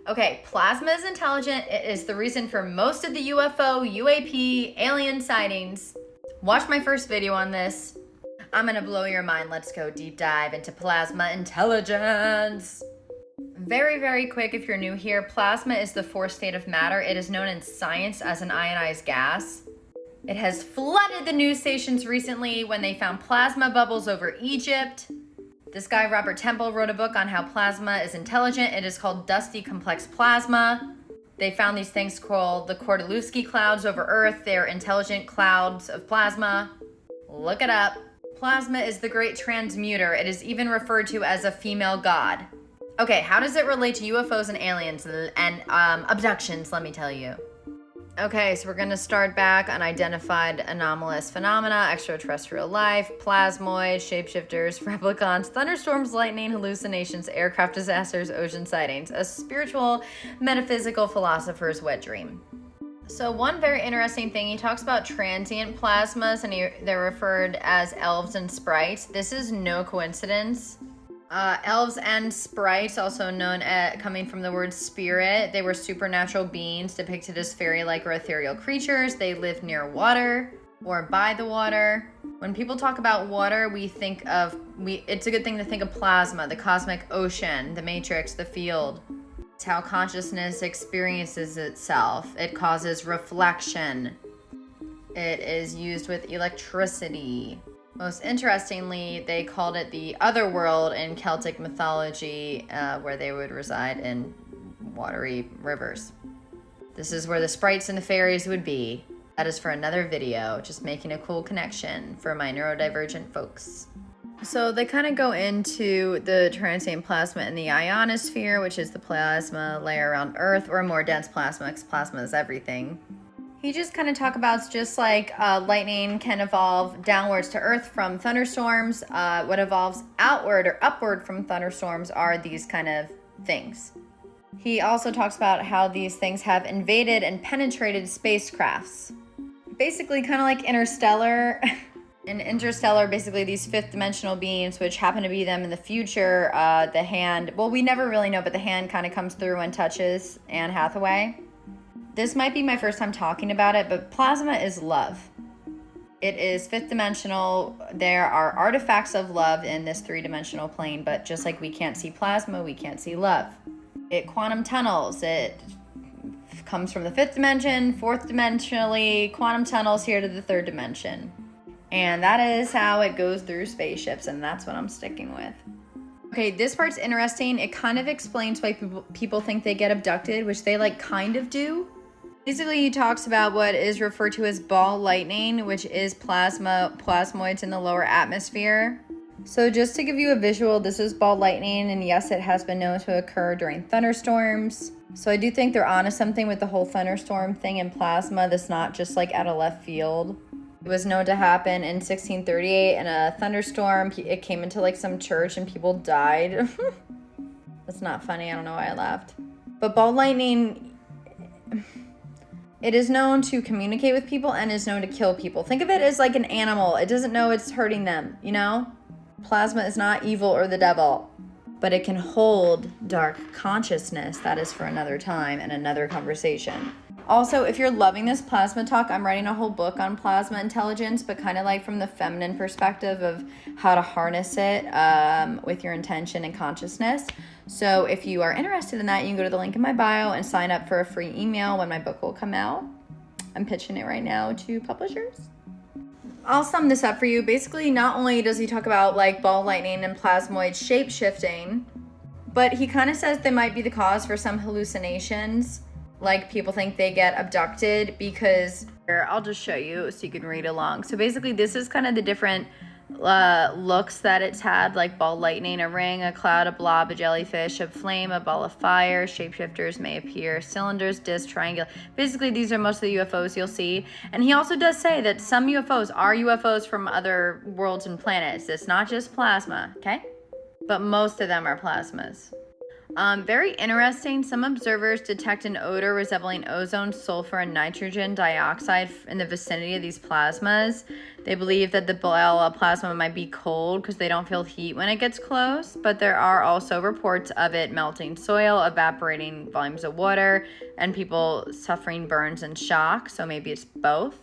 Okay, plasma is intelligent. It is the reason for most of the UFO, UAP, alien sightings. Watch my first video on this. I'm gonna blow your mind. Let's go deep dive into plasma intelligence. Very, very quick if you're new here, plasma is the fourth state of matter. It is known in science as an ionized gas. It has flooded the news stations recently when they found plasma bubbles over Egypt. This guy, Robert Temple, wrote a book on how plasma is intelligent. It is called dusty complex plasma. They found these things called the Kordylewski clouds over Earth. They're intelligent clouds of plasma. Look it up. Plasma is the great transmuter. It is even referred to as a female god. Okay, how does it relate to UFOs and aliens and abductions, let me tell you. Okay, so we're gonna start back. Unidentified anomalous phenomena, extraterrestrial life, plasmoids, shapeshifters, replicants, thunderstorms, lightning, hallucinations, aircraft disasters, ocean sightings, a spiritual, metaphysical philosopher's wet dream. So one very interesting thing, he talks about transient plasmas and they're referred as elves and sprites. This is no coincidence. Elves and sprites, also known as, coming from the word spirit, they were supernatural beings depicted as fairy-like or ethereal creatures. They lived near water or by the water. When people talk about water, it's a good thing to think of plasma, the cosmic ocean, the matrix, the field. It's how consciousness experiences itself. It causes reflection. It is used with electricity. Most interestingly, they called it the other world in Celtic mythology, where they would reside in watery rivers. This is where the sprites and the fairies would be. That is for another video, just making a cool connection for my neurodivergent folks. So they kind of go into the transient plasma in the ionosphere, which is the plasma layer around Earth, or more dense plasma, because plasma is everything. He just kind of talk about just like lightning can evolve downwards to Earth from thunderstorms. What evolves outward or upward from thunderstorms are these kind of things. He also talks about how these things have invaded and penetrated spacecrafts. Basically kind of like Interstellar. In Interstellar, basically these fifth dimensional beings, which happen to be them in the future, the hand, well, we never really know, but the hand kind of comes through and touches Anne Hathaway. This might be my first time talking about it, but plasma is love. It is fifth dimensional. There are artifacts of love in this three-dimensional plane, but just like we can't see plasma, we can't see love. It quantum tunnels. It comes from the fifth dimension, fourth dimensionally, quantum tunnels here to the third dimension. And that is how it goes through spaceships, and that's what I'm sticking with. Okay, this part's interesting. It kind of explains why people think they get abducted, which they like kind of do. Basically, he talks about what is referred to as ball lightning, which is plasmoids in the lower atmosphere. So just to give you a visual, this is ball lightning, and yes, it has been known to occur during thunderstorms. So I do think they're onto something with the whole thunderstorm thing in plasma. That's not just like out of left field. It was known to happen in 1638 in a thunderstorm. It came into like some church and people died. That's not funny. I don't know why I laughed. But ball lightning, it is known to communicate with people and is known to kill people. Think of it as like an animal. It doesn't know it's hurting them, you know? Plasma is not evil or the devil, but it can hold dark consciousness. That is for another time and another conversation. Also, if you're loving this plasma talk, I'm writing a whole book on plasma intelligence, but kind of like from the feminine perspective of how to harness it with your intention and consciousness. So if you are interested in that, you can go to the link in my bio and sign up for a free email when my book will come out. I'm pitching it right now to publishers. I'll sum this up for you. Basically, not only does he talk about like ball lightning and plasmoid shape shifting, but he kind of says they might be the cause for some hallucinations. Like people think they get abducted because, here, I'll just show you so you can read along. So basically this is kind of the different looks that it's had, like ball lightning, a ring, a cloud, a blob, a jellyfish, a flame, a ball of fire, shapeshifters may appear, cylinders, disc, triangle. Basically these are most of the UFOs you'll see. And he also does say that some UFOs are UFOs from other worlds and planets. It's not just plasma, okay? But most of them are plasmas. Very interesting. Some observers detect an odor resembling ozone, sulfur, and nitrogen dioxide in the vicinity of these plasmas. They believe that the Biela plasma might be cold because they don't feel heat when it gets close, but there are also reports of it melting soil, evaporating volumes of water, and people suffering burns and shock, so maybe it's both.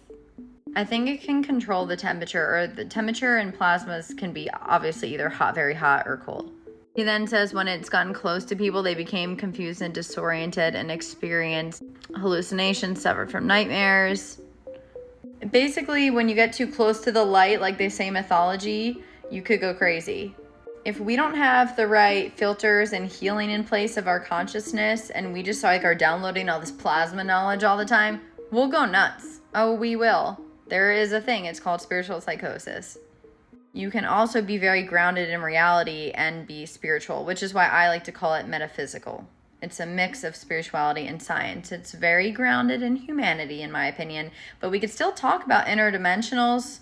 I think it can control the temperature, or the temperature in plasmas can be obviously either hot, very hot, or cold. He then says when it's gotten close to people, they became confused and disoriented and experienced hallucinations, suffered from nightmares. Basically, when you get too close to the light, like they say in mythology, you could go crazy. If we don't have the right filters and healing in place of our consciousness, and we just like are downloading all this plasma knowledge all the time, we'll go nuts. Oh, we will. There is a thing, it's called spiritual psychosis. You can also be very grounded in reality and be spiritual, which is why I like to call it metaphysical. It's a mix of spirituality and science. It's very grounded in humanity, in my opinion, but we could still talk about interdimensionals,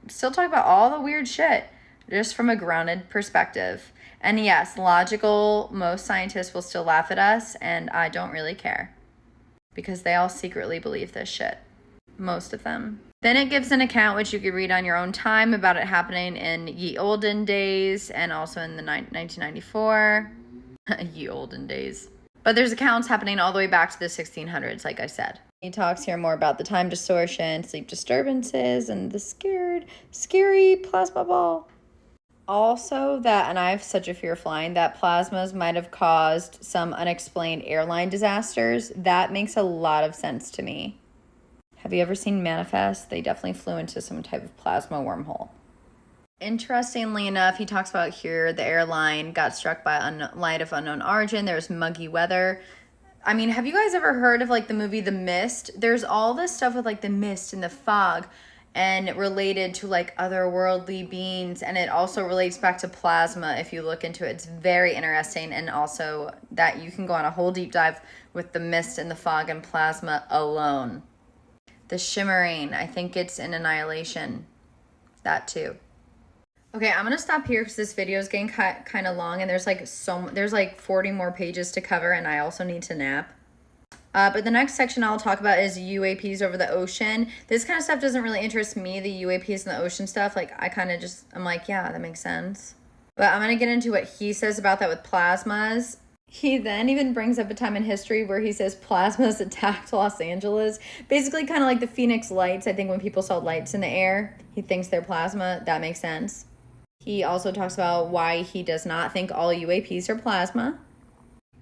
still talk about all the weird shit, just from a grounded perspective. And yes, logical, most scientists will still laugh at us, and I don't really care, because they all secretly believe this shit. Most of them. Then it gives an account, which you could read on your own time, about it happening in ye olden days and also in the 1994. Ye olden days. But there's accounts happening all the way back to the 1600s, like I said. He talks here more about the time distortion, sleep disturbances, and the scary plasma ball. Also that, and I have such a fear of flying, that plasmas might have caused some unexplained airline disasters. That makes a lot of sense to me. Have you ever seen Manifest? They definitely flew into some type of plasma wormhole. Interestingly enough, he talks about here the airline got struck by light of unknown origin. There's muggy weather. I mean, have you guys ever heard of like the movie The Mist? There's all this stuff with like the mist and the fog and related to like otherworldly beings. And it also relates back to plasma if you look into it. It's very interesting. And also that you can go on a whole deep dive with the mist and the fog and plasma alone. The shimmering, I think it's in Annihilation. That too. Okay, I'm gonna stop here because this video is getting kind of long, and there's like 40 more pages to cover, and I also need to nap. But the next section I'll talk about is UAPs over the ocean. This kind of stuff doesn't really interest me, the UAPs and the ocean stuff. Like I kind of I'm like, yeah, that makes sense. But I'm gonna get into what he says about that with plasmas. He then even brings up a time in history where he says plasmas attacked Los Angeles. Basically kind of like the Phoenix lights. I think when people saw lights in the air, he thinks they're plasma. That makes sense. He also talks about why he does not think all UAPs are plasma.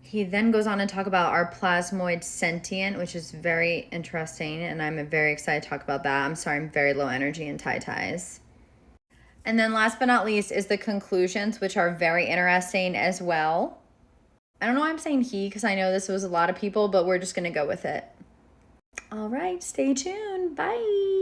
He then goes on to talk about are plasmoids sentient, which is very interesting, and I'm very excited to talk about that. I'm sorry, I'm very low energy in ties. And then last but not least is the conclusions, which are very interesting as well. I don't know why I'm saying he, because I know this was a lot of people, but we're just going to go with it. All right, stay tuned. Bye.